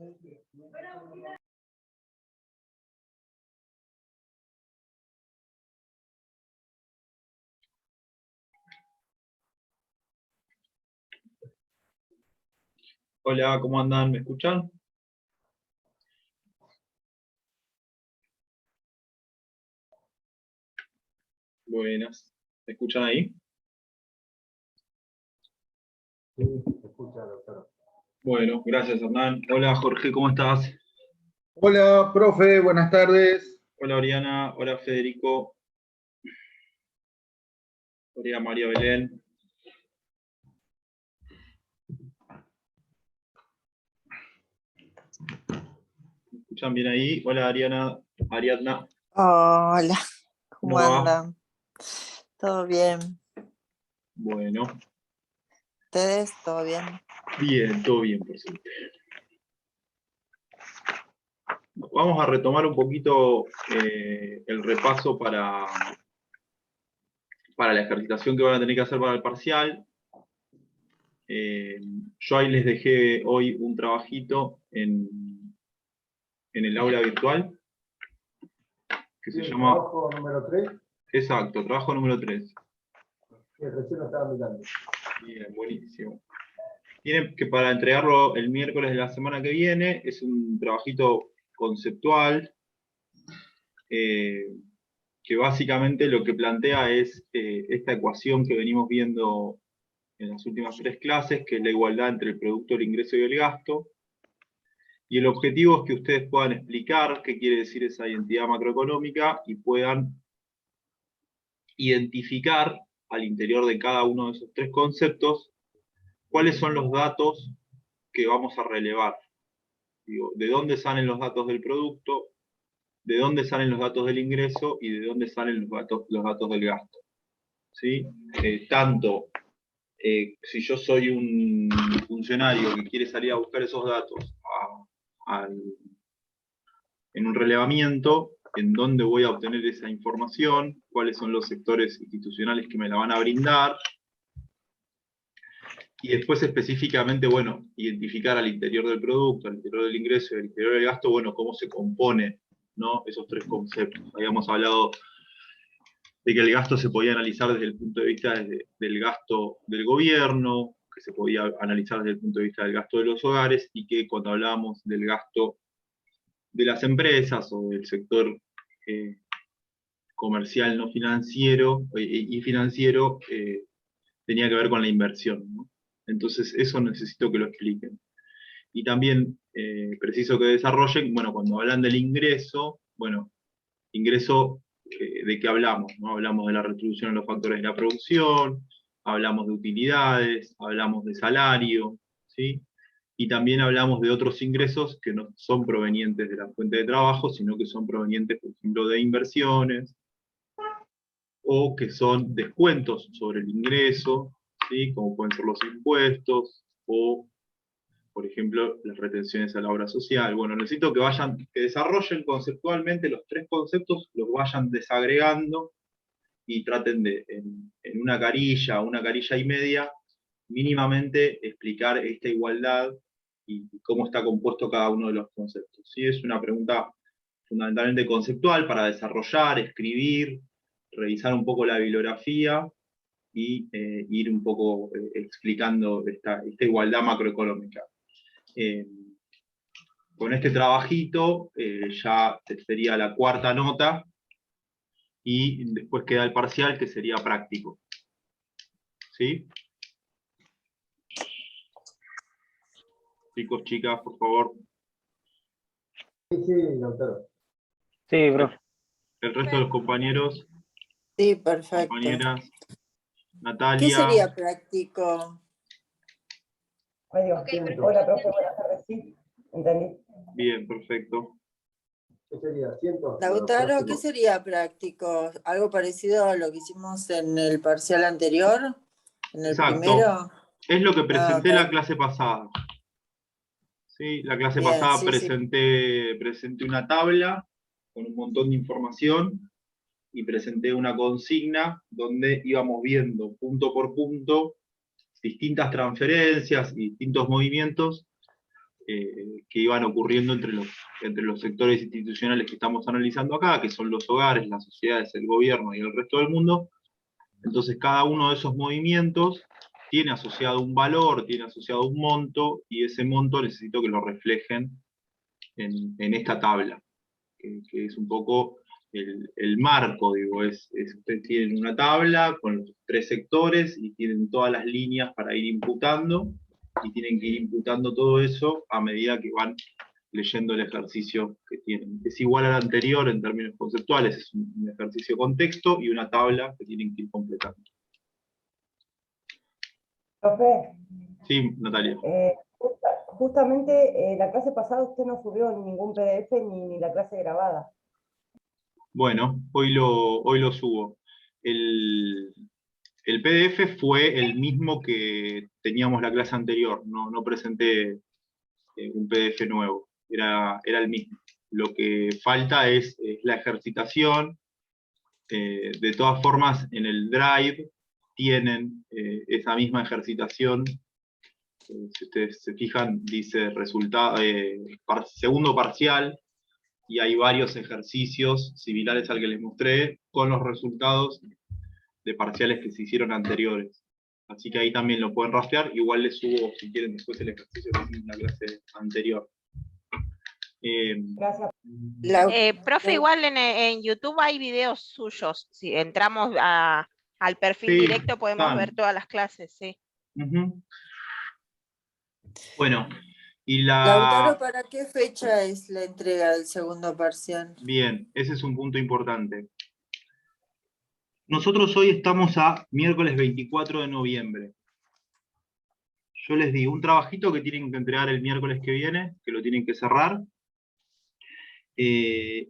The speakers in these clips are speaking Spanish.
Hola, ¿cómo andan? ¿Me escuchan? Buenas. ¿Me escuchan ahí? Sí, se escucha, doctor. Bueno, gracias, Hernán. Hola, Jorge, ¿cómo estás? Hola, profe, buenas tardes. Hola, Oriana. Hola, Federico. Hola, María Belén. ¿Me escuchan bien ahí? Hola, Ariadna. Hola, ¿cómo ¿Cómo va? andan? ¿Todo bien? Bueno, ¿Ustedes? ¿Todo bien? bien, todo bien, por suerte. Vamos a retomar un poquito el repaso para la ejercitación que van a tener que hacer para el parcial. Yo ahí les dejé hoy un trabajito en el aula virtual que se llama... Trabajo número 3, Exacto, trabajo número 3. que recién lo estaba mirando. Bien, buenísimo. Tiene que para entregarlo el miércoles de la semana que viene, es un trabajito conceptual, que básicamente lo que plantea es esta ecuación que venimos viendo en las últimas 3 clases, que es la igualdad entre el producto, el ingreso y el gasto. Y el objetivo es que ustedes puedan explicar qué quiere decir esa identidad macroeconómica y puedan identificar al interior de cada uno de esos 3 conceptos cuáles son los datos que vamos a relevar. Digo, ¿de dónde salen los datos del producto? ¿De dónde salen los datos del ingreso? ¿Y de dónde salen los datos del gasto? ¿Sí? Tanto si yo soy un funcionario que quiere salir a buscar esos datos en un relevamiento, en dónde voy a obtener esa información, cuáles son los sectores institucionales que me la van a brindar, y después específicamente, bueno, identificar al interior del producto, al interior del ingreso y al interior del gasto, bueno, cómo se compone, ¿no? Esos 3 conceptos. Habíamos hablado de que el gasto se podía analizar desde el punto de vista del gasto del gobierno, que se podía analizar desde el punto de vista del gasto de los hogares, y que cuando hablábamos del gasto de las empresas o del sector comercial no financiero y financiero, tenía que ver con la inversión, ¿no? Entonces eso necesito que lo expliquen. Y también preciso que desarrollen, bueno, cuando hablan del ingreso, bueno, ingreso, ¿de qué hablamos? ¿No? Hablamos de la retribución en los factores de la producción, hablamos de utilidades, hablamos de salario, ¿sí? Y también hablamos de otros ingresos que no son provenientes de la fuente de trabajo, sino que son provenientes, por ejemplo, de inversiones, o que son descuentos sobre el ingreso, ¿sí? Como pueden ser los impuestos, o, por ejemplo, las retenciones a la obra social. Bueno, necesito que desarrollen conceptualmente los 3 conceptos, los vayan desagregando y traten de, en una carilla y media, mínimamente explicar esta igualdad y cómo está compuesto cada uno de los conceptos. ¿Sí? Es una pregunta fundamentalmente conceptual para desarrollar, escribir, revisar un poco la bibliografía y ir un poco explicando esta igualdad macroeconómica. Con este trabajito ya sería la 4ª nota y después queda el parcial que sería práctico. ¿Sí? Chicos, chicas, por favor. Sí, doctor. Sí, profe. El resto de los compañeros, Sí, perfecto. compañeras, ¿Qué Natalia. sería práctico? Hola, profe, buenas tardes. Sí, entendí. Bien, perfecto. ¿Qué sería? ¿Cientos? Lautaro, ¿qué sería práctico? ¿Algo parecido a lo que hicimos en el parcial anterior? ¿En el Exacto. primero? Es lo que presenté la Ok. clase pasada. ¿Sí? La clase Bien, pasada sí, sí. presenté una tabla con un montón de información y presenté una consigna donde íbamos viendo punto por punto distintas transferencias y distintos movimientos que iban ocurriendo entre los sectores institucionales que estamos analizando acá, que son los hogares, las sociedades, el gobierno y el resto del mundo. Entonces cada uno de esos movimientos tiene asociado un valor, tiene asociado un monto, y ese monto necesito que lo reflejen en esta tabla, que es un poco el marco, digo, ustedes tienen una tabla con los 3 sectores y tienen todas las líneas para ir imputando, y tienen que ir imputando todo eso a medida que van leyendo el ejercicio que tienen. Es igual al anterior en términos conceptuales, es un ejercicio con texto y una tabla que tienen que ir completando. Profe, Sí, Natalia. justamente la clase pasada usted no subió ningún PDF ni la clase grabada. Bueno, hoy lo subo. El PDF fue el mismo que teníamos la clase anterior, no presenté un PDF nuevo, era el mismo. Lo que falta es la ejercitación. De todas formas, en el Drive tienen esa misma ejercitación. Si ustedes se fijan, dice segundo parcial, y hay varios ejercicios similares al que les mostré, con los resultados de parciales que se hicieron anteriores. Así que ahí también lo pueden rastrear. Igual les subo, si quieren, después el ejercicio que hicimos en la clase anterior. Gracias. Profe, igual en YouTube hay videos suyos. Si entramos al perfil Sí, directo podemos están. ver todas las clases, sí. Bueno, y Lautaro, ¿para qué fecha es la entrega del segundo parcial? Bien, ese es un punto importante. Nosotros hoy estamos a miércoles 24 de noviembre. Yo les di un trabajito que tienen que entregar el miércoles que viene, que lo tienen que cerrar. El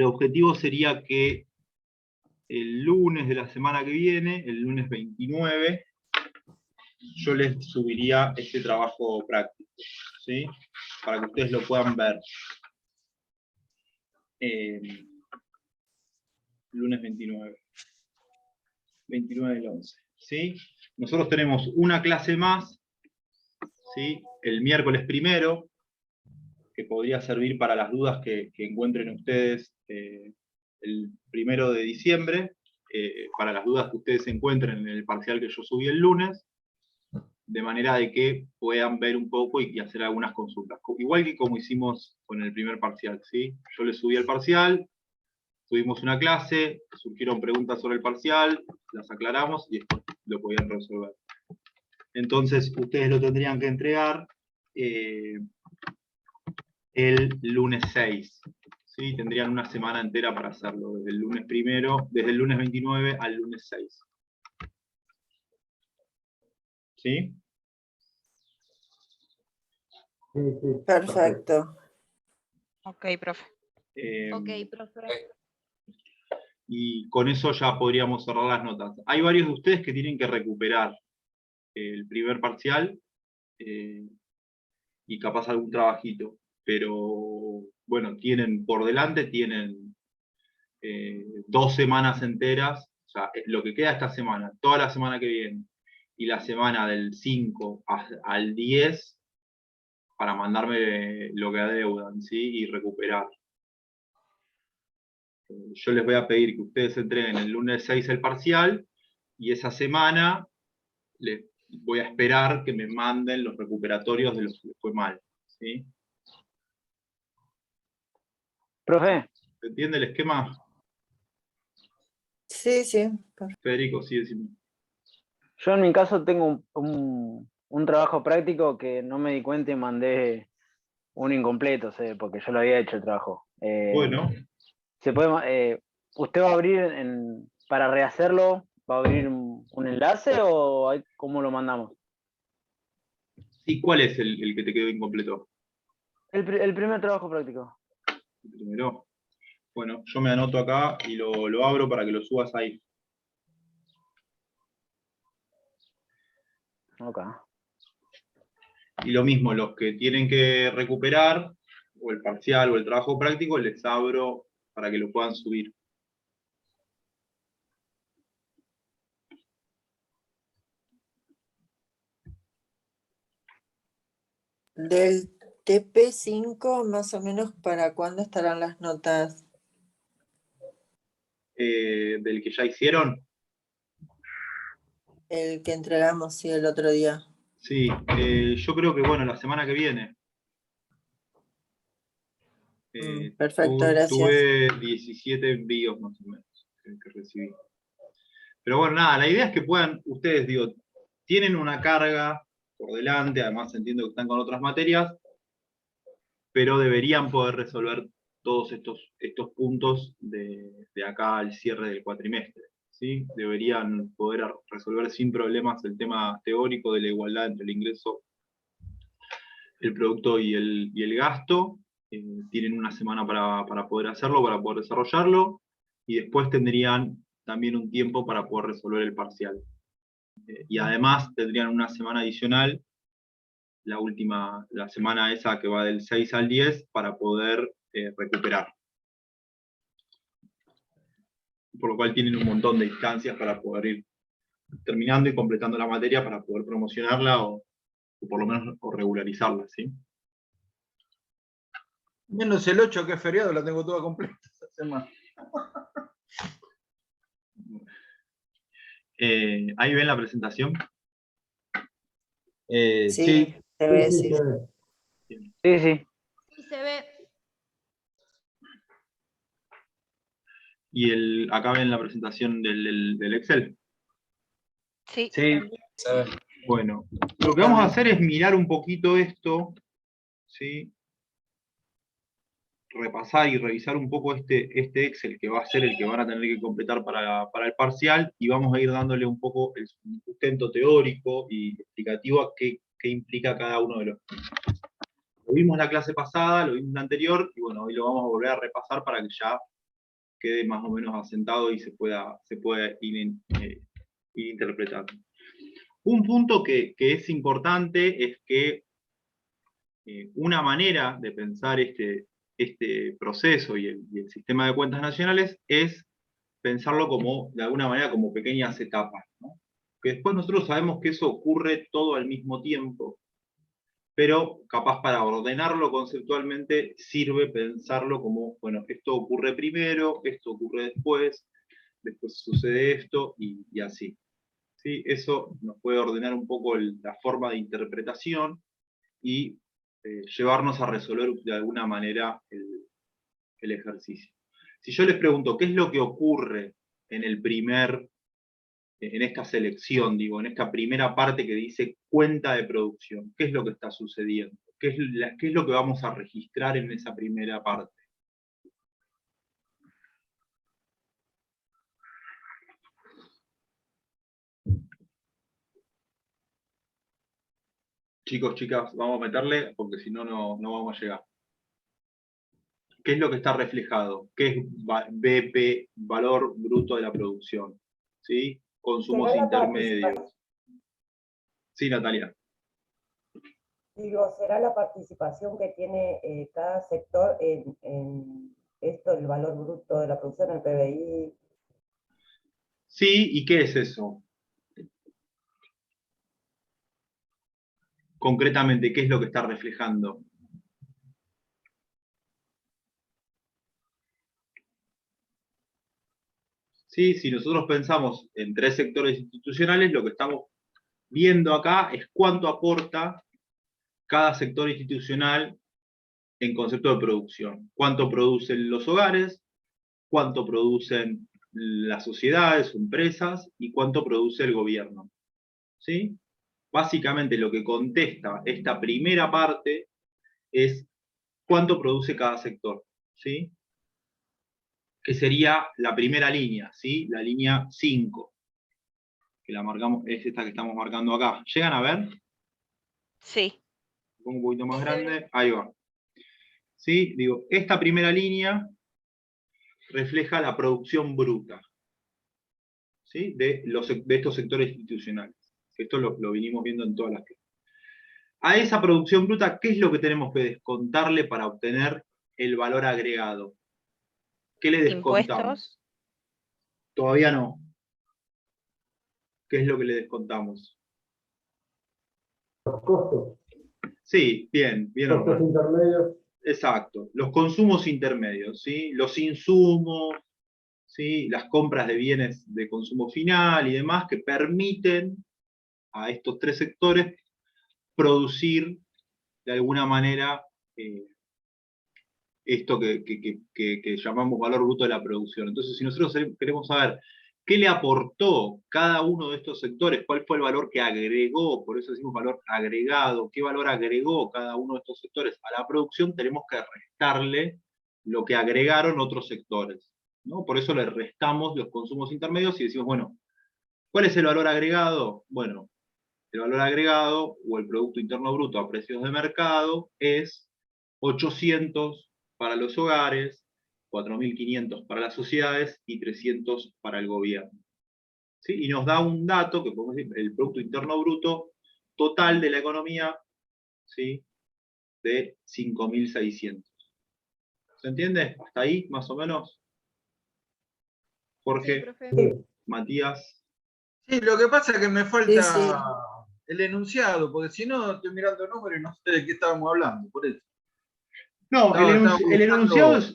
objetivo sería que el lunes de la semana que viene, el lunes 29, yo les subiría este trabajo práctico, ¿sí? Para que ustedes lo puedan ver. Lunes 29. 29 del 11. ¿Sí? Nosotros tenemos una clase más, ¿sí? El miércoles primero, que podría servir para las dudas que encuentren ustedes el 1 de diciembre, para las dudas que ustedes encuentren en el parcial que yo subí el lunes, de manera de que puedan ver un poco y hacer algunas consultas. Igual que como hicimos con el primer parcial, ¿sí? Yo les subí el parcial, tuvimos una clase, surgieron preguntas sobre el parcial, las aclaramos y después lo podían resolver. Entonces, ustedes lo tendrían que entregar el lunes 6. ¿Sí? Tendrían una semana entera para hacerlo, desde el lunes 29 al lunes 6. ¿Sí? Sí, sí. Perfecto. Ok, profe. Ok, profe. Y con eso ya podríamos cerrar las notas. Hay varios de ustedes que tienen que recuperar el primer parcial y capaz algún trabajito, pero bueno, por delante tienen 2 semanas enteras, o sea, lo que queda esta semana, toda la semana que viene, y la semana del 5 al 10, para mandarme lo que adeudan, ¿sí? Y recuperar. Yo les voy a pedir que ustedes entreguen el lunes 6 el parcial, y esa semana les voy a esperar que me manden los recuperatorios de los que les fue mal, ¿sí? Profe, ¿Se entiende el esquema? Sí, sí. Federico, sí, decime. yo en mi caso tengo un trabajo práctico que no me di cuenta y mandé un incompleto, porque yo lo había hecho el trabajo. Bueno, ¿Se puede, ¿usted va a abrir, para rehacerlo, va a abrir un enlace o cómo lo mandamos? ¿y cuál es el que te quedó incompleto? El primer trabajo práctico. El primero. Bueno, yo me anoto acá y lo abro para que lo subas ahí. Ok. Y lo mismo, los que tienen que recuperar, o el parcial o el trabajo práctico, les abro para que lo puedan subir. Del TP5, más o menos, ¿para cuándo estarán las notas? Del que ya hicieron. El que entregamos, sí, el otro día. Sí, yo creo que, bueno, la semana que viene. Perfecto, gracias. Tuve 17 envíos más o menos que recibí. Pero bueno, nada, la idea es que puedan, ustedes, digo, tienen una carga por delante, además entiendo que están con otras materias, pero deberían poder resolver todos estos puntos de acá al cierre del cuatrimestre. ¿Sí? Deberían poder resolver sin problemas el tema teórico de la igualdad entre el ingreso, el producto y el gasto. Tienen una semana para poder hacerlo, para poder desarrollarlo, y después tendrían también un tiempo para poder resolver el parcial. Y además tendrían una semana adicional, la semana esa que va del 6 al 10, para poder recuperar. Por lo cual tienen un montón de instancias para poder ir terminando y completando la materia para poder promocionarla o por lo menos regularizarla, ¿sí? Menos el 8, que es feriado, la tengo toda completa esta semana. ¿Ahí ven la presentación? Sí, Sí. se ve, Sí, sí. se ve. Sí, sí. Sí, se ve. Y acá ven la presentación del Excel. Sí. Sí. Bueno, lo que vamos a hacer es mirar un poquito esto, ¿sí? Repasar y revisar un poco este Excel, que va a ser el que van a tener que completar para el parcial, y vamos a ir dándole un poco el sustento teórico y explicativo a qué implica cada uno de los puntos. Lo vimos la clase pasada, lo vimos la anterior, y bueno, hoy lo vamos a volver a repasar para que ya quede más o menos asentado y se pueda ir interpretando. Un punto que es importante es que una manera de pensar este proceso y el sistema de cuentas nacionales es pensarlo como, de alguna manera, como pequeñas etapas, ¿no? Que después nosotros sabemos que eso ocurre todo al mismo tiempo, pero capaz para ordenarlo conceptualmente sirve pensarlo como, bueno, esto ocurre primero, esto ocurre después sucede esto y así. ¿Sí? Eso nos puede ordenar un poco la forma de interpretación y llevarnos a resolver de alguna manera el ejercicio. Si yo les pregunto, ¿qué es lo que ocurre en esta selección, digo, en esta primera parte que dice cuenta de producción? ¿Qué es lo que está sucediendo? ¿Qué es lo que vamos a registrar en esa primera parte? Chicos, chicas, vamos a meterle, porque si no, no vamos a llegar. ¿Qué es lo que está reflejado? ¿Qué es BP, valor bruto de la producción? ¿Sí? Consumos ¿Será la intermedios. Sí, Natalia. Digo, ¿será la participación que tiene cada sector en esto, el valor bruto de la producción, el PBI? Sí, ¿y qué es eso? Concretamente, ¿qué es lo que está reflejando? ¿Sí? Si nosotros pensamos en 3 sectores institucionales, lo que estamos viendo acá es cuánto aporta cada sector institucional en concepto de producción. Cuánto producen los hogares, cuánto producen las sociedades o empresas y cuánto produce el gobierno. ¿Sí? Básicamente lo que contesta esta primera parte es cuánto produce cada sector. ¿Sí? Que sería la primera línea, ¿sí? La línea 5, que la marcamos, es esta que estamos marcando acá. ¿Llegan a ver? Sí. Un poquito más grande, ahí va. ¿Sí? Digo, esta primera línea refleja la producción bruta, ¿sí? de estos sectores institucionales. Esto lo vinimos viendo en todas las clases. A esa producción bruta, ¿qué es lo que tenemos que descontarle para obtener el valor agregado? ¿Qué le descontamos? Impuestos. Todavía no. ¿Qué es lo que le descontamos? Los costos. Sí, bien, bien. Costos intermedios. Exacto, los consumos intermedios, ¿sí? Los insumos, ¿sí? Las compras de bienes de consumo final y demás que permiten a estos tres sectores producir de alguna manera esto que llamamos valor bruto de la producción. Entonces, si nosotros queremos saber qué le aportó cada uno de estos sectores, cuál fue el valor que agregó, por eso decimos valor agregado, qué valor agregó cada uno de estos sectores a la producción, tenemos que restarle lo que agregaron otros sectores, ¿no? Por eso le restamos los consumos intermedios y decimos, bueno, ¿cuál es el valor agregado? Bueno, el valor agregado o el Producto Interno Bruto a precios de mercado es 800 para los hogares, 4.500 para las sociedades y 300 para el gobierno. ¿Sí? Y nos da un dato, que podemos decir, el Producto Interno Bruto total de la economía, ¿sí? De 5.600. ¿Se entiende? ¿Hasta ahí, más o menos? Jorge, Sí, profe. Matías. Sí, lo que pasa es que me falta Sí. el enunciado, porque si no estoy mirando el número y no sé de qué estábamos hablando, por eso. No, Estaba buscando-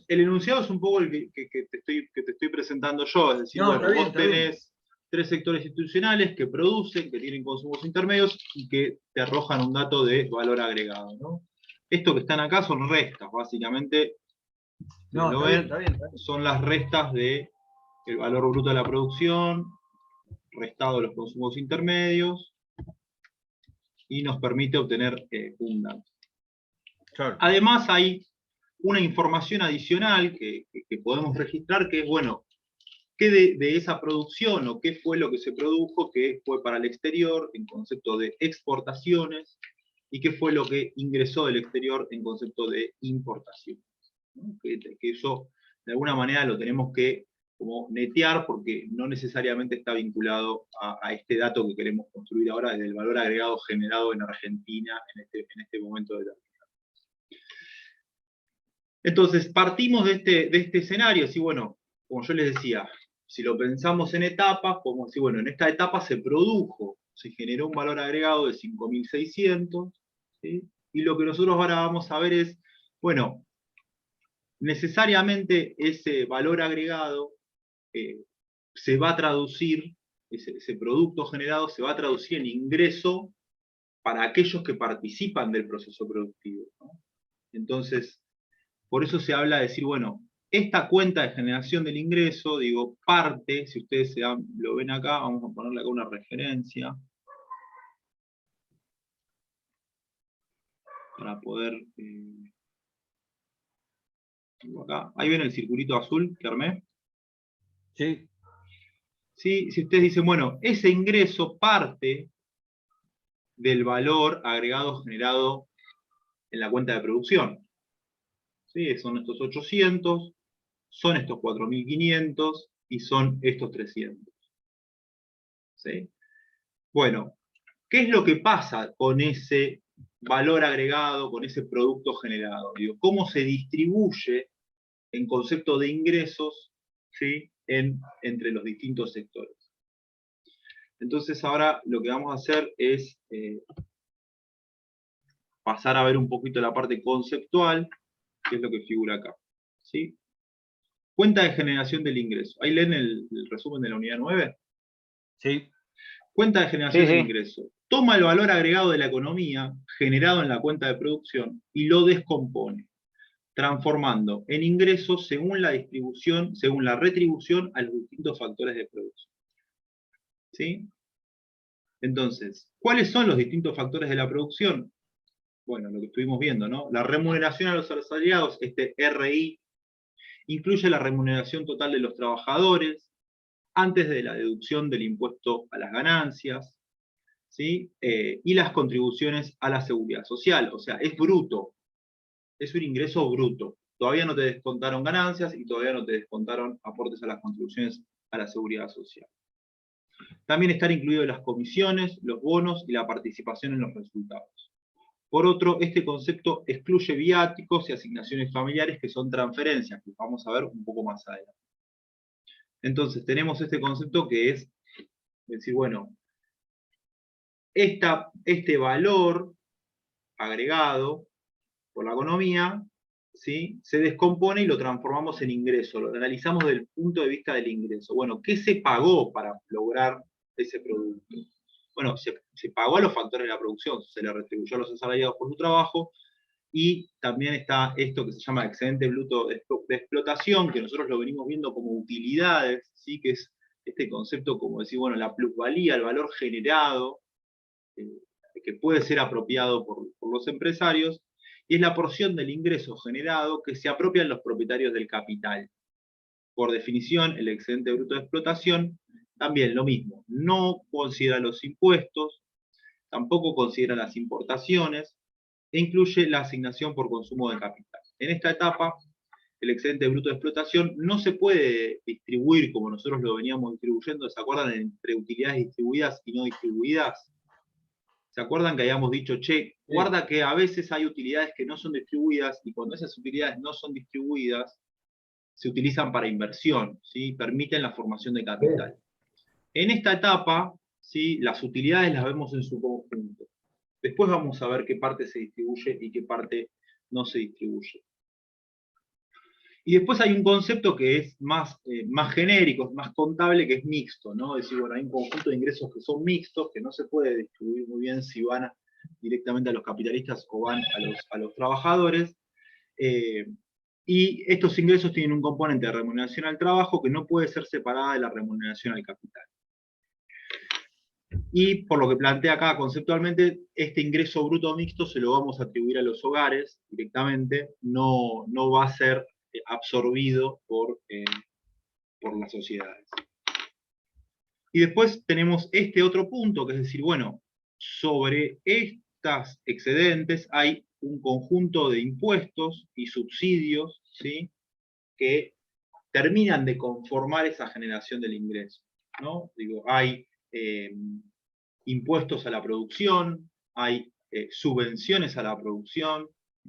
el enunciado es un poco el que te estoy presentando yo, es decir, No, bueno, está bien, vos está bien. tenés tres sectores institucionales que producen, que tienen consumos intermedios y que te arrojan un dato de valor agregado, ¿no? Esto que están acá son restas, básicamente, No, ¿lo está bien, ven? está bien, está bien. Son las restas del valor bruto de la producción, restado los consumos intermedios, y nos permite obtener un dato. Claro. Además hay una información adicional que podemos registrar, que es, bueno, qué de esa producción o qué fue lo que se produjo que fue para el exterior en concepto de exportaciones y qué fue lo que ingresó del exterior en concepto de importaciones, ¿no? Que eso de alguna manera lo tenemos que como netear porque no necesariamente está vinculado a este dato que queremos construir ahora del valor agregado generado en Argentina en este momento de la vida. Entonces, partimos de este escenario, así bueno, como yo les decía, si lo pensamos en etapas, podemos decir, bueno, en esta etapa se produjo, se generó un valor agregado de 5.600, ¿sí? Y lo que nosotros ahora vamos a ver es, bueno, necesariamente ese valor agregado se va a traducir, ese producto generado se va a traducir en ingreso para aquellos que participan del proceso productivo, ¿no? Entonces, por eso se habla de decir, bueno, esta cuenta de generación del ingreso, digo, parte, si ustedes lo ven acá, vamos a ponerle acá una referencia, para poder, acá, ahí ven el circulito azul que armé. Sí. ¿Sí? Si ustedes dicen, bueno, ese ingreso parte del valor agregado generado en la cuenta de producción. ¿Sí? Son estos 800, son estos 4.500 y son estos 300. ¿Sí? Bueno, ¿qué es lo que pasa con ese valor agregado, con ese producto generado? Digo, ¿cómo se distribuye en concepto de ingresos, ¿sí? Entre los distintos sectores? Entonces ahora lo que vamos a hacer es pasar a ver un poquito la parte conceptual, que es lo que figura acá, ¿sí? Cuenta de generación del ingreso. ¿Ahí leen el resumen de la unidad 9? Sí. Cuenta de generación Sí, del sí. ingreso. Toma el valor agregado de la economía generado en la cuenta de producción y lo descompone, transformando en ingresos según la distribución, según la retribución a los distintos factores de producción. ¿Sí? Entonces, ¿cuáles son los distintos factores de la producción? Bueno, lo que estuvimos viendo, ¿no? La remuneración a los asalariados, este RI, incluye la remuneración total de los trabajadores, antes de la deducción del impuesto a las ganancias, ¿sí? Y las contribuciones a la seguridad social, o sea, es bruto, es un ingreso bruto. Todavía no te descontaron ganancias y todavía no te descontaron aportes a las contribuciones a la seguridad social. También están incluidas las comisiones, los bonos y la participación en los resultados. Por otro, este concepto excluye viáticos y asignaciones familiares que son transferencias, que vamos a ver un poco más adelante. Entonces tenemos este concepto que es decir, bueno, este valor agregado por la economía, ¿sí? Se descompone y lo transformamos en ingreso, lo analizamos desde el punto de vista del ingreso. Bueno, ¿qué se pagó para lograr ese producto? Bueno, se pagó a los factores de la producción, se le retribuyó a los asalariados por su trabajo, y también está esto que se llama excedente bruto de explotación, que nosotros lo venimos viendo como utilidades, ¿sí? Que es este concepto como decir, bueno, la plusvalía, el valor generado, que puede ser apropiado por los empresarios, y es la porción del ingreso generado que se apropian los propietarios del capital. Por definición, el excedente bruto de explotación, también lo mismo, no considera los impuestos, tampoco considera las importaciones, e incluye la asignación por consumo de capital. En esta etapa, el excedente bruto de explotación no se puede distribuir como nosotros lo veníamos distribuyendo, ¿se acuerdan? Entre utilidades distribuidas y no distribuidas. ¿Se acuerdan que habíamos dicho, che, guarda que a veces hay utilidades que no son distribuidas, y cuando esas utilidades no son distribuidas, se utilizan para inversión, ¿sí? Permiten la formación de capital. En esta etapa, ¿sí? Las utilidades las vemos en su conjunto. Después vamos a ver qué parte se distribuye y qué parte no se distribuye. Y después hay un concepto que es más genérico, más contable, que es mixto, ¿no? Es decir, bueno, hay un conjunto de ingresos que son mixtos, que no se puede distribuir muy bien si van directamente a los capitalistas o van a los trabajadores. Y estos ingresos tienen un componente de remuneración al trabajo que no puede ser separada de la remuneración al capital. Y por lo que plantea acá conceptualmente, este ingreso bruto mixto se lo vamos a atribuir a los hogares directamente, no va a ser absorbido por las sociedades. Y después tenemos este otro punto, que es decir, bueno, sobre estas excedentes hay un conjunto de impuestos y subsidios, ¿sí? Que terminan de conformar esa generación del ingreso, ¿no? Digo, hay impuestos a la producción, hay subvenciones a la producción,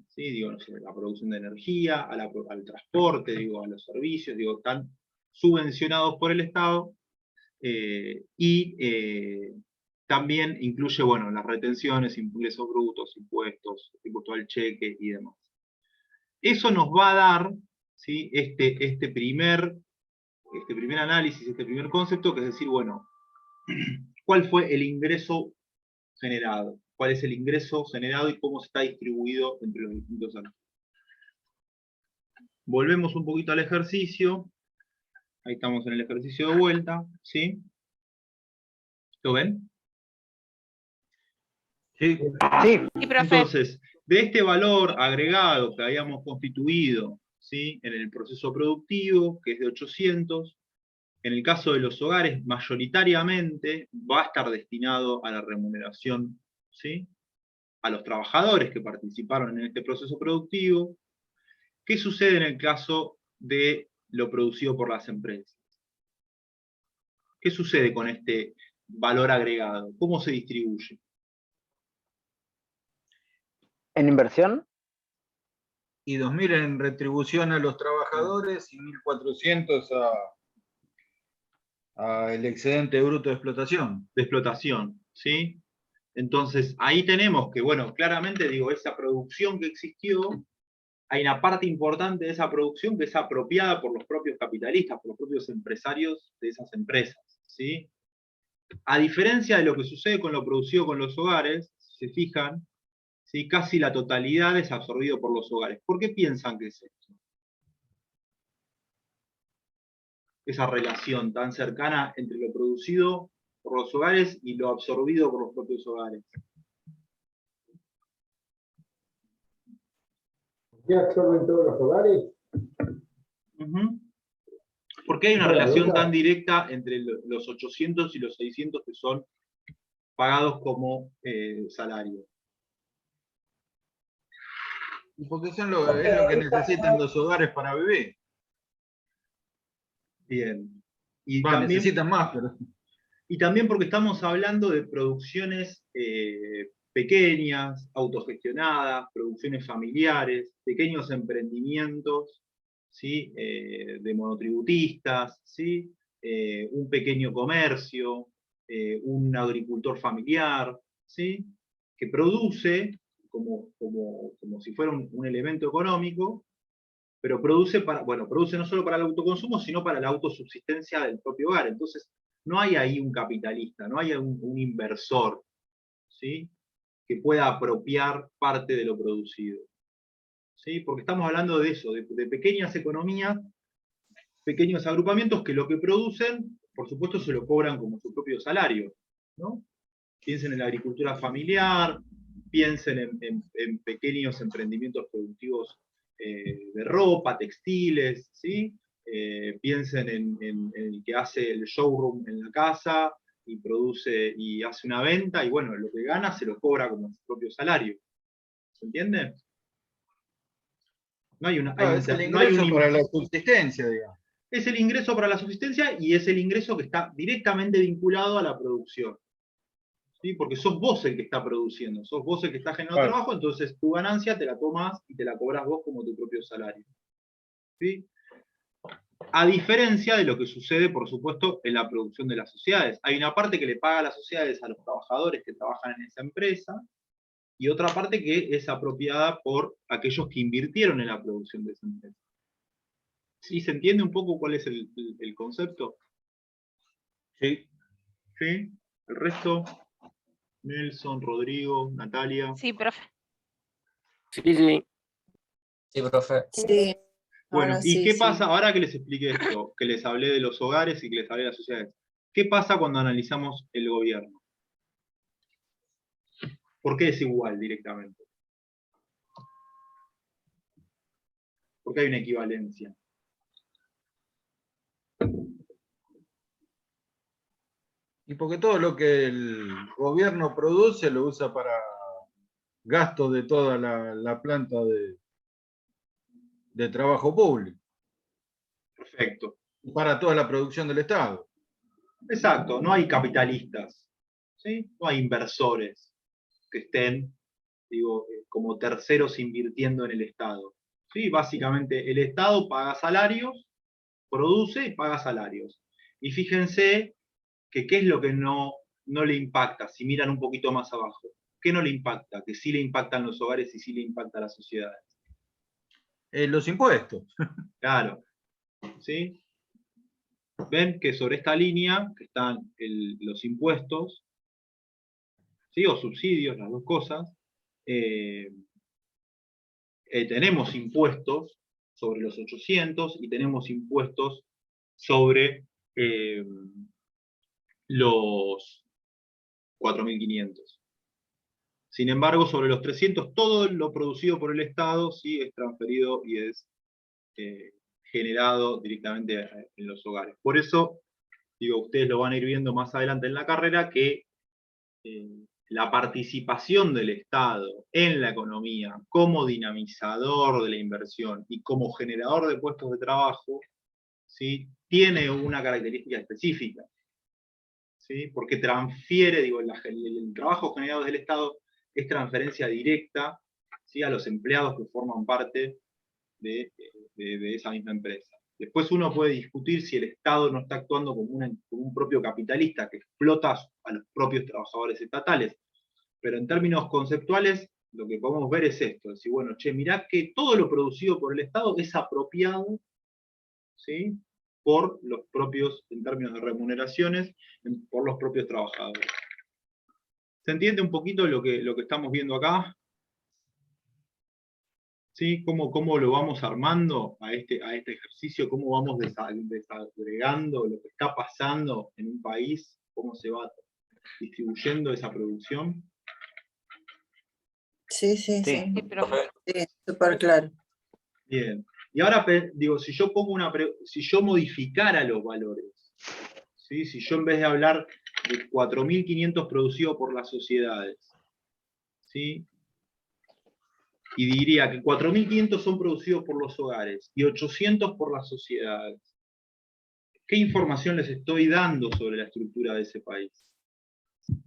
¿sí? Digo, no sé, la producción de energía, al transporte, digo, a los servicios, digo, están subvencionados por el Estado, y también incluye, bueno, las retenciones, ingresos brutos, impuesto al cheque y demás. Eso nos va a dar, ¿sí? este primer análisis, este primer concepto, que es decir, bueno, ¿cuál fue el ingreso generado? ¿Cuál es el ingreso generado y cómo está distribuido entre los distintos actores? Volvemos un poquito al ejercicio. Ahí estamos en el ejercicio de vuelta, ¿sí? ¿Lo ven? Sí. Sí. Sí, profe. Entonces, de este valor agregado que habíamos constituido, ¿sí? En el proceso productivo, que es de 800, en el caso de los hogares, mayoritariamente va a estar destinado a la remuneración, ¿sí? A los trabajadores que participaron en este proceso productivo. ¿Qué sucede en el caso de lo producido por las empresas? ¿Qué sucede con este valor agregado? ¿Cómo se distribuye? ¿En inversión? Y 2.000 en retribución a los trabajadores y 1.400 a el excedente bruto de explotación. De explotación, ¿sí? Entonces, ahí tenemos que, bueno, claramente, digo, esa producción que existió, hay una parte importante de esa producción que es apropiada por los propios capitalistas, por los propios empresarios de esas empresas, ¿sí? A diferencia de lo que sucede con lo producido con los hogares, si se fijan, ¿sí? Casi la totalidad es absorbido por los hogares. ¿Por qué piensan que es esto? Esa relación tan cercana entre lo producido por los hogares y lo absorbido por los propios hogares. ¿Qué absorben todos los hogares? ¿Por qué hay una Esa es la relación duda. tan directa entre los 800 y los 600 que son pagados como salario? Porque es lo que necesitan los hogares para vivir. Bien. Y también, Necesitan más, pero... Y también porque estamos hablando de producciones pequeñas, autogestionadas, producciones familiares, pequeños emprendimientos, ¿sí? De monotributistas, ¿sí? Un pequeño comercio, un agricultor familiar, ¿sí? Que produce como si fuera un elemento económico, pero produce no solo para el autoconsumo, sino para la autosubsistencia del propio hogar. Entonces, no hay ahí un capitalista, no hay un inversor, ¿sí?, que pueda apropiar parte de lo producido. ¿Sí? Porque estamos hablando de eso, de pequeñas economías, pequeños agrupamientos que lo que producen, por supuesto, se lo cobran como su propio salario, ¿no? Piensen en la agricultura familiar, piensen en pequeños emprendimientos productivos de ropa, textiles, ¿sí? Piensen en el que hace el showroom en la casa y produce y hace una venta, y bueno, lo que gana se lo cobra como su propio salario. ¿Se entiende? No hay una, Es el ingreso para la subsistencia, digamos. Es el ingreso para la subsistencia y es el ingreso que está directamente vinculado a la producción. ¿Sí? Porque sos vos el que está produciendo, sos vos el que está generando trabajo, entonces tu ganancia te la tomás y te la cobras vos como tu propio salario. ¿Sí? A diferencia de lo que sucede, por supuesto, en la producción de las sociedades. Hay una parte que le paga a las sociedades a los trabajadores que trabajan en esa empresa, y otra parte que es apropiada por aquellos que invirtieron en la producción de esa empresa. ¿Sí? ¿Se entiende un poco cuál es el concepto? Sí. ¿Sí? ¿El resto? Nelson, Rodrigo, Natalia. Sí, profe. Sí, sí. Sí, profe. Sí. Bueno, Ahora ¿y sí, qué sí. pasa? Ahora que les expliqué esto, que les hablé de los hogares y que les hablé de las sociedades, ¿qué pasa cuando analizamos el gobierno? ¿Por qué es igual directamente? ¿Por qué hay una equivalencia? Y porque todo lo que el gobierno produce lo usa para gastos de toda la planta de trabajo público. Perfecto. Y para toda la producción del Estado. Exacto, no hay capitalistas, ¿sí? No hay inversores que estén, digo, como terceros invirtiendo en el Estado. ¿Sí? Básicamente el Estado paga salarios, produce y paga salarios. Y fíjense que qué es lo que no le impacta, si miran un poquito más abajo. ¿Qué no le impacta? Que sí le impactan los hogares y sí le impacta a las sociedades. Los impuestos. Claro. ¿Sí? Ven que sobre esta línea, que están los impuestos, ¿sí?, o subsidios, las dos cosas, tenemos impuestos sobre los 800 y tenemos impuestos sobre los 4.500. Sin embargo, sobre los 300, todo lo producido por el Estado sí es transferido y es generado directamente en los hogares. Por eso, digo, ustedes lo van a ir viendo más adelante en la carrera, que la participación del Estado en la economía como dinamizador de la inversión y como generador de puestos de trabajo, ¿sí?, tiene una característica específica, ¿sí?, porque transfiere, digo, el trabajo generado desde el Estado es transferencia directa, ¿sí?, a los empleados que forman parte de esa misma empresa. Después uno puede discutir si el Estado no está actuando como un propio capitalista que explota a los propios trabajadores estatales. Pero en términos conceptuales, lo que podemos ver es esto: es decir, bueno, che, mirá que todo lo producido por el Estado es apropiado, ¿sí?, por los propios, en términos de remuneraciones, por los propios trabajadores. ¿Se entiende un poquito lo que estamos viendo acá? ¿Sí? ¿Cómo lo vamos armando a este ejercicio? ¿Cómo vamos desagregando lo que está pasando en un país? ¿Cómo se va distribuyendo esa producción? Sí, sí, Sí. sí. Sí, profe. Sí, súper claro. Bien. Y ahora, digo, si yo modificara los valores, ¿sí?, si yo en vez de hablar de 4.500 producidos por las sociedades, ¿sí?, y diría que 4.500 son producidos por los hogares y 800 por las sociedades, ¿qué información les estoy dando sobre la estructura de ese país?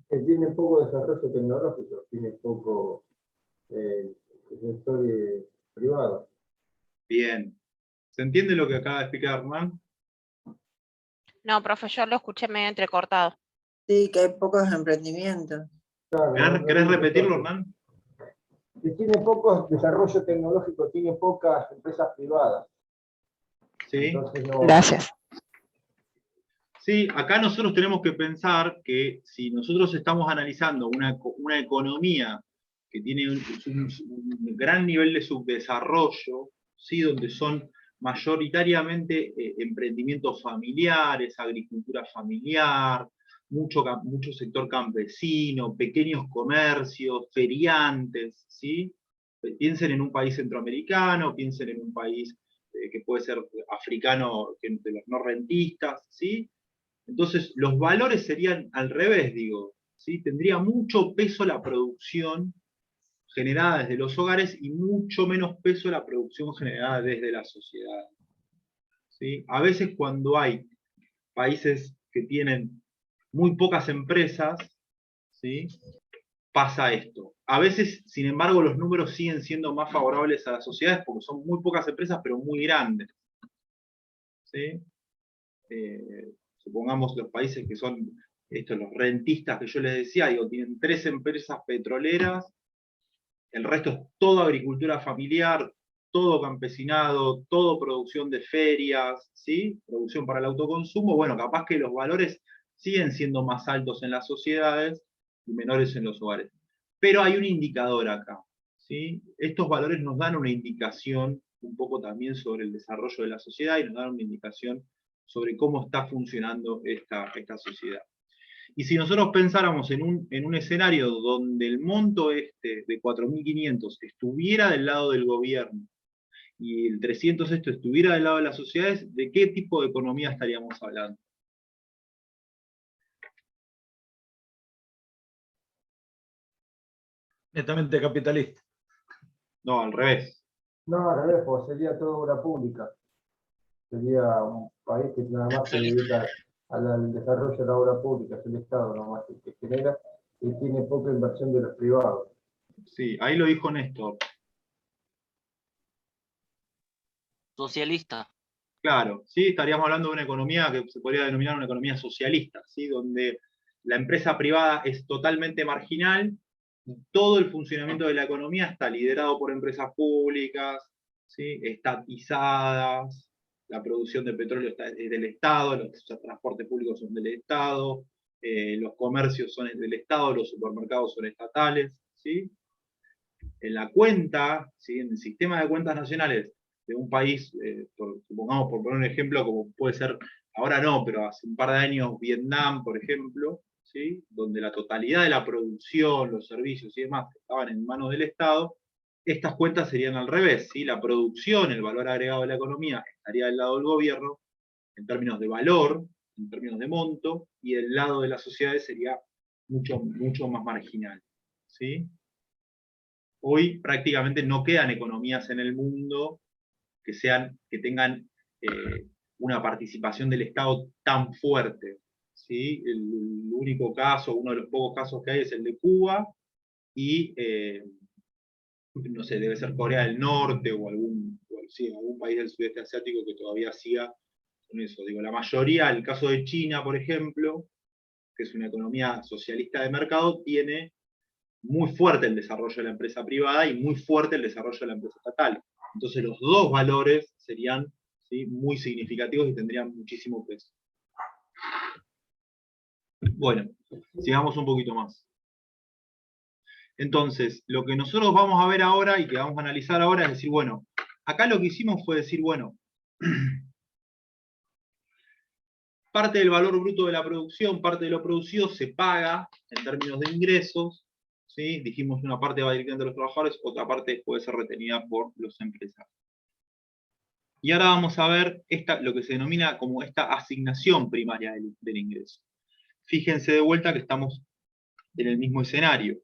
Que tiene poco desarrollo tecnológico, tiene poco sector privado. Bien. ¿Se entiende lo que acaba de explicar Hernán? No, profe, yo lo escuché medio entrecortado. Sí, que hay pocos emprendimientos. Claro, ¿Querés no repetirlo, desarrollo. Hernán? que tiene poco desarrollo tecnológico, tiene pocas empresas privadas. ¿Sí? Entonces no, Gracias. Sí, acá nosotros tenemos que pensar que si nosotros estamos analizando una economía que tiene un gran nivel de subdesarrollo, ¿sí? Donde son mayoritariamente emprendimientos familiares, agricultura familiar, mucho sector campesino, pequeños comercios, feriantes, ¿sí? Piensen en un país centroamericano, piensen en un país que puede ser africano, de los no rentistas, ¿sí? Entonces, los valores serían al revés, digo, ¿sí? Tendría mucho peso la producción generada desde los hogares y mucho menos peso la producción generada desde la sociedad. ¿Sí? A veces cuando hay países que tienen muy pocas empresas, ¿sí? Pasa esto. A veces, sin embargo, los números siguen siendo más favorables a las sociedades porque son muy pocas empresas, pero muy grandes. ¿Sí? Supongamos los países que son los rentistas que yo les decía, digo, tienen 3 empresas petroleras, el resto es toda agricultura familiar, todo campesinado, todo producción de ferias, ¿sí? Producción para el autoconsumo. Bueno, capaz que los valores siguen siendo más altos en las sociedades y menores en los hogares. Pero hay un indicador acá, ¿sí? Estos valores nos dan una indicación un poco también sobre el desarrollo de la sociedad y nos dan una indicación sobre cómo está funcionando esta sociedad. Y si nosotros pensáramos en un escenario donde el monto de 4.500 estuviera del lado del gobierno y el 300 estuviera del lado de las sociedades, ¿de qué tipo de economía estaríamos hablando? Netamente capitalista. No, al revés. no, al revés, pues sería toda obra pública. Sería un país que nada más se dedica al desarrollo de la obra pública, es el Estado nomás el que genera y tiene poca inversión de los privados. Sí, ahí lo dijo Néstor. Socialista. Claro, sí, estaríamos hablando de una economía que se podría denominar una economía socialista, ¿sí? Donde la empresa privada es totalmente marginal y todo el funcionamiento de la economía está liderado por empresas públicas, ¿sí? Estatizadas, la producción de petróleo es del Estado, los transportes públicos son del Estado, los comercios son del Estado, los supermercados son estatales, ¿sí? En la cuenta, ¿sí? En el sistema de cuentas nacionales de un país, supongamos por poner un ejemplo, como puede ser, ahora no, pero hace un par de años Vietnam, por ejemplo, ¿sí? Donde la totalidad de la producción, los servicios y demás estaban en manos del Estado, estas cuentas serían al revés, ¿sí? La producción, el valor agregado de la economía estaría del lado del gobierno, en términos de valor, en términos de monto, y el lado de las sociedades sería mucho, mucho más marginal, ¿sí? Hoy prácticamente no quedan economías en el mundo que tengan una participación del Estado tan fuerte. ¿Sí? El único caso, uno de los pocos casos que hay es el de Cuba, y no sé, debe ser Corea del Norte o algún país del sudeste asiático que todavía siga con eso. Digo, la mayoría, el caso de China, por ejemplo, que es una economía socialista de mercado, tiene muy fuerte el desarrollo de la empresa privada y muy fuerte el desarrollo de la empresa estatal. Entonces los dos valores serían, ¿sí? Muy significativos y tendrían muchísimo peso. Bueno, sigamos un poquito más. Entonces, lo que nosotros vamos a ver ahora y que vamos a analizar ahora es decir, bueno, acá lo que hicimos fue decir, bueno, parte del valor bruto de la producción, parte de lo producido se paga en términos de ingresos, ¿sí? Dijimos una parte va directamente a los trabajadores, otra parte puede ser retenida por los empresarios. Y ahora vamos a ver lo que se denomina como esta asignación primaria del ingreso. Fíjense de vuelta que estamos en el mismo escenario.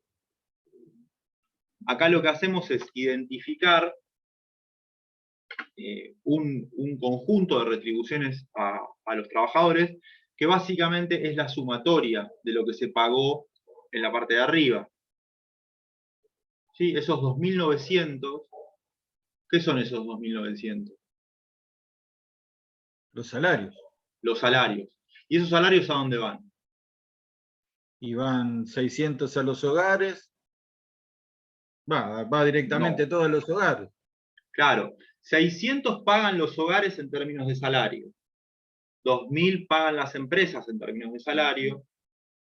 Acá lo que hacemos es identificar un conjunto de retribuciones a los trabajadores que básicamente es la sumatoria de lo que se pagó en la parte de arriba. ¿Sí? Esos 2.900, ¿qué son esos 2.900? Los salarios. Los salarios. ¿Y esos salarios a dónde van? Y van 600 a los hogares, Va directamente No. a todos los hogares. Claro, 600 pagan los hogares en términos de salario, 2.000 pagan las empresas en términos de salario,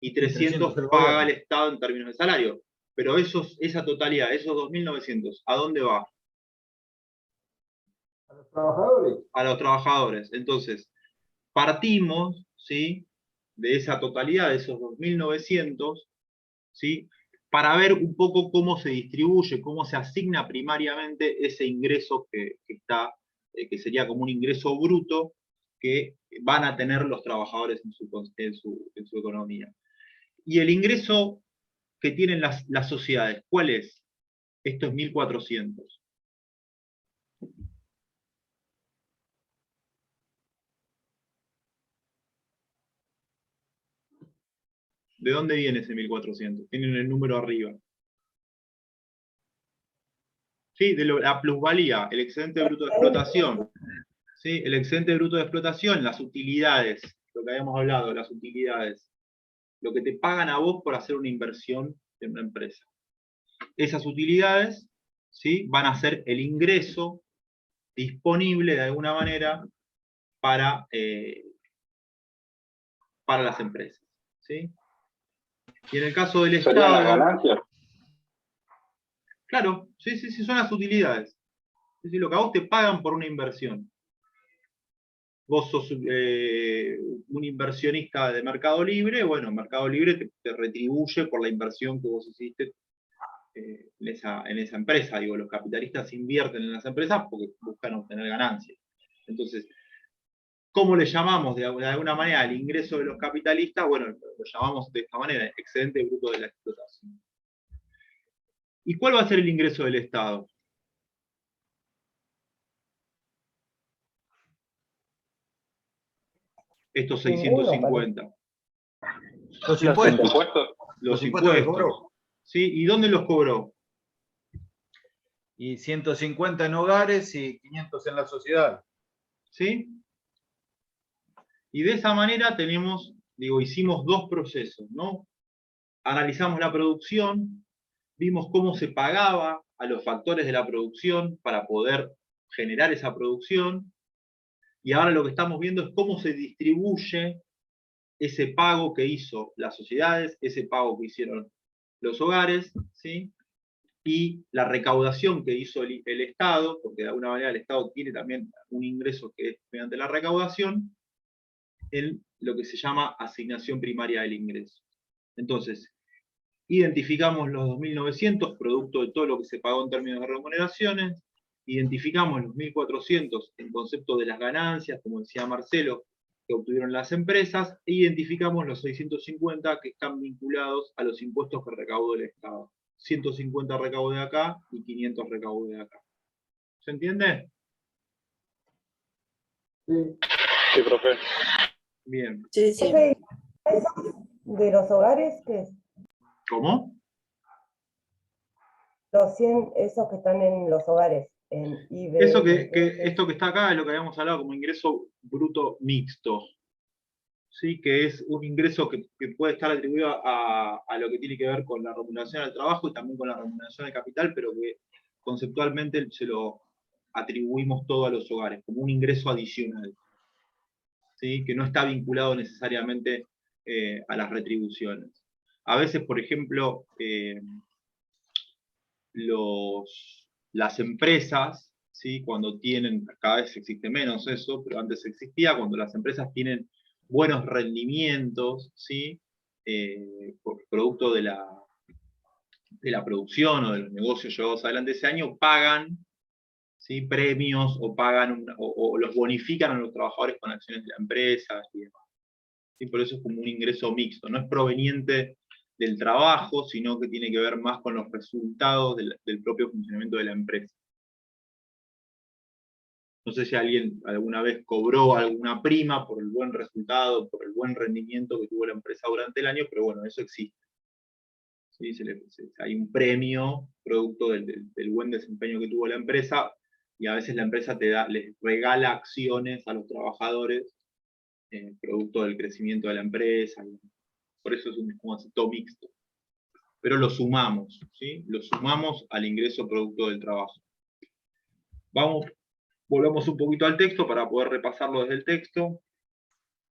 y 300 el paga gobierno. el Estado en términos de salario. Pero esa totalidad, esos 2.900, ¿a dónde va? A los trabajadores. A los trabajadores. Entonces, partimos, ¿sí?, de esa totalidad, de esos 2.900, ¿sí?, para ver un poco cómo se distribuye, cómo se asigna primariamente ese ingreso que sería como un ingreso bruto que van a tener los trabajadores en su economía. Y el ingreso que tienen las sociedades, ¿cuál es? Esto es 1.400. ¿De dónde viene ese 1.400? Tienen el número arriba. Sí, de la plusvalía, el excedente bruto de explotación. ¿Sí? El excedente bruto de explotación, las utilidades, lo que habíamos hablado, las utilidades. Lo que te pagan a vos por hacer una inversión en una empresa. Esas utilidades, ¿sí?, van a ser el ingreso disponible de alguna manera para las empresas. ¿Sí? Y en el caso del Estado... ¿Serían las ganancias? Claro, sí, son las utilidades. Es decir, lo que a vos te pagan por una inversión. Vos sos un inversionista de Mercado Libre, bueno, Mercado Libre te retribuye por la inversión que vos hiciste en esa empresa. Digo, los capitalistas invierten en las empresas porque buscan obtener ganancias. Entonces, ¿cómo le llamamos de alguna manera al ingreso de los capitalistas? Bueno, lo llamamos de esta manera, excedente bruto de la explotación. ¿Y cuál va a ser el ingreso del Estado? Estos 650. Los impuestos. Los impuestos que impuestos. cobró. ¿Sí? ¿Y dónde los cobró? Y 150 en hogares y 500 en la sociedad. ¿Sí? Y de esa manera hicimos dos procesos, ¿no? Analizamos la producción, vimos cómo se pagaba a los factores de la producción para poder generar esa producción, y ahora lo que estamos viendo es cómo se distribuye ese pago que hizo las sociedades, ese pago que hicieron los hogares, ¿sí?, y la recaudación que hizo el Estado, porque de alguna manera el Estado tiene también un ingreso que es mediante la recaudación, en lo que se llama asignación primaria del ingreso. Entonces, identificamos los 2.900, producto de todo lo que se pagó en términos de remuneraciones, identificamos los 1.400 en concepto de las ganancias, como decía Marcelo, que obtuvieron las empresas, e identificamos los 650 que están vinculados a los impuestos que recaudó el Estado. 150 recaudo de acá y 500 recaudo de acá. ¿Se entiende? Sí. Sí, profe. Bien. Sí, sí. De los hogares, ¿qué es? ¿Cómo? Los 100, esos que están en los hogares, en IBM. Esto que está acá es lo que habíamos hablado como ingreso bruto mixto. ¿Sí? Que es un ingreso que puede estar atribuido a lo que tiene que ver con la remuneración al trabajo y también con la remuneración al capital, pero que conceptualmente se lo atribuimos todo a los hogares, como un ingreso adicional, ¿sí? Que no está vinculado necesariamente a las retribuciones. A veces, por ejemplo, las empresas, ¿sí?, cuando tienen, cada vez existe menos eso, pero antes existía, cuando las empresas tienen buenos rendimientos, ¿sí?, producto de la producción o de los negocios llevados adelante ese año, pagan, ¿sí?, premios o pagan o los bonifican a los trabajadores con acciones de la empresa y demás. ¿Sí? Por eso es como un ingreso mixto, no es proveniente del trabajo, sino que tiene que ver más con los resultados del propio funcionamiento de la empresa. No sé si alguien alguna vez cobró alguna prima por el buen resultado, por el buen rendimiento que tuvo la empresa durante el año, pero bueno, eso existe. ¿Sí? Hay un premio producto del buen desempeño que tuvo la empresa, y a veces la empresa les regala acciones a los trabajadores producto del crecimiento de la empresa. Por eso es un concepto mixto. pero lo sumamos, ¿sí? Lo sumamos al ingreso producto del trabajo. Volvamos un poquito al texto para poder repasarlo desde el texto.